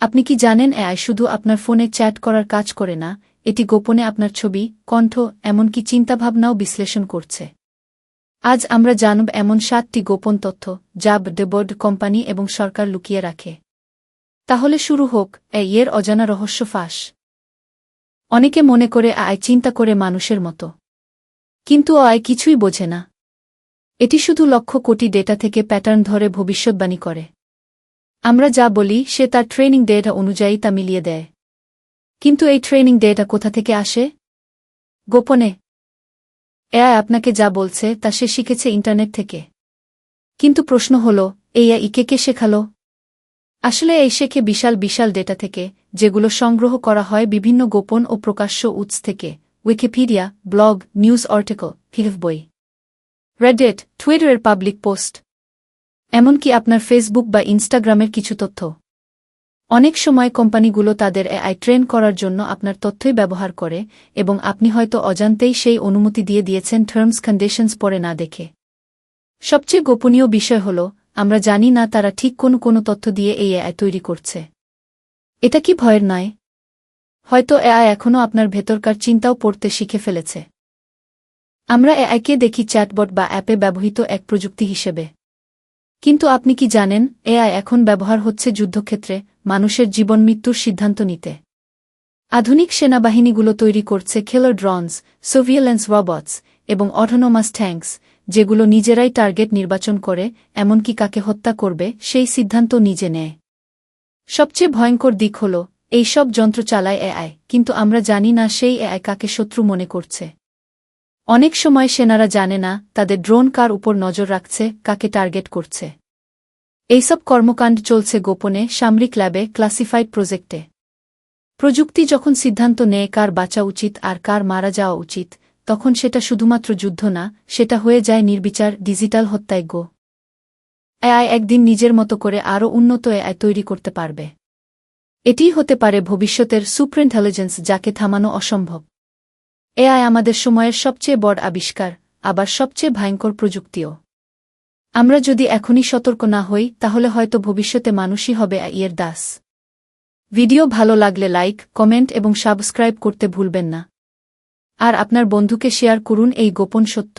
আপনি কি জানেন এআই শুধু আপনার ফোনে চ্যাট করার কাজ করে না, এটি গোপনে আপনার ছবি, কণ্ঠ, এমনকি চিন্তাভাবনাও বিশ্লেষণ করছে। আজ আমরা জানব এমন 7টি গোপন তথ্য যা ডেবোর্ড কোম্পানি এবং সরকার লুকিয়ে রাখে। তাহলে শুরু হোক এর অজানা রহস্য ফাঁস। অনেকে মনে করে এআই চিন্তা করে মানুষের মতো, কিন্তু এআই কিছুই বোঝে না। এটি শুধু লক্ষ কোটি ডেটা থেকে প্যাটার্ন ধরে ভবিষ্যৎবাণী করে। আমরা যা বলি সে তার ট্রেনিং ডেটা অনুযায়ী তা মিলিয়ে দেয়। কিন্তু এই ট্রেনিং ডেটা কোথা থেকে আসে? গোপনে। এআই আপনাকে যা বলছে তা সে শিখেছে ইন্টারনেট থেকে। কিন্তু প্রশ্ন হল, এই এআই কে শেখালো? আসলে এই শেখে বিশাল বিশাল ডেটা থেকে, যেগুলো সংগ্রহ করা হয় বিভিন্ন গোপন ও প্রকাশ্য উৎস থেকে: Wikipedia, blog, news article, PDF বই, রেডিট, টুইটারের পাবলিক পোস্ট, এমনকি আপনার ফেসবুক বা ইনস্টাগ্রামের কিছু তথ্য। অনেক সময় কোম্পানিগুলো তাদের এআই ট্রেন করার জন্য আপনার তথ্যই ব্যবহার করে, এবং আপনি হয়তো অজান্তেই সেই অনুমতি দিয়ে দিয়েছেন টার্মস কন্ডিশনস পড়ে না দেখে। সবচেয়ে গোপনীয় বিষয় হল, আমরা জানি না তারা ঠিক কোন তথ্য দিয়ে এই এআই তৈরি করছে। এটা কি ভয়ের নয়? হয়তো এআই এখনও আপনার ভেতরকার চিন্তাও পড়তে শিখে ফেলেছে। আমরা এআইকে দেখি চ্যাটবট বা অ্যাপে ব্যবহৃত এক প্রযুক্তি হিসেবে। কিন্তু আপনি কি জানেন, এআই এখন ব্যবহার হচ্ছে যুদ্ধক্ষেত্রে, মানুষের জীবন মৃত্যুর সিদ্ধান্ত নিতে। আধুনিক সেনাবাহিনীগুলো তৈরি করছে কিলার ড্রোনস, সার্ভিলেন্স রোবটস এবং অটোনোমাস ট্যাঙ্কস, যেগুলো নিজেরাই টার্গেট নির্বাচন করে, এমনকি কাকে হত্যা করবে সেই সিদ্ধান্ত নিজে নেয়। সবচেয়ে ভয়ঙ্কর দিক হল, এই সব যন্ত্র চালায় এআই, কিন্তু আমরা জানি না সেই এআই কাকে শত্রু মনে করছে। অনেক সময় সেনারা জানে না তাদের ড্রোন কার উপর নজর রাখছে, কাকে টার্গেট করছে। এইসব কর্মকাণ্ড চলছে গোপনে, সামরিক ল্যাবে, ক্লাসিফাইড প্রজেক্টে। প্রযুক্তি যখন সিদ্ধান্ত নেয় কার বাঁচা উচিত আর কার মারা যাওয়া উচিত, তখন সেটা শুধুমাত্র যুদ্ধ না, সেটা হয়ে যায় নির্বিচার ডিজিটাল হত্যাযজ্ঞ। এআই একদিন নিজের মতো করে আরও উন্নত এআই তৈরি করতে পারবে। এটিই হতে পারে ভবিষ্যতের সুপার ইন্টেলিজেন্স, যাকে থামানো অসম্ভব। এআই আমাদের সময়ের সবচেয়ে বড় আবিষ্কার, আবার সবচেয়ে ভয়ঙ্কর প্রযুক্তিও। আমরা যদি এখনই সতর্ক না হই, তাহলে হয়তো ভবিষ্যতে মানুষই হবে এআইয়ের দাস। ভিডিও ভালো লাগলে লাইক, কমেন্ট এবং সাবস্ক্রাইব করতে ভুলবেন না। আর আপনার বন্ধুকে শেয়ার করুন এই গোপন সত্য।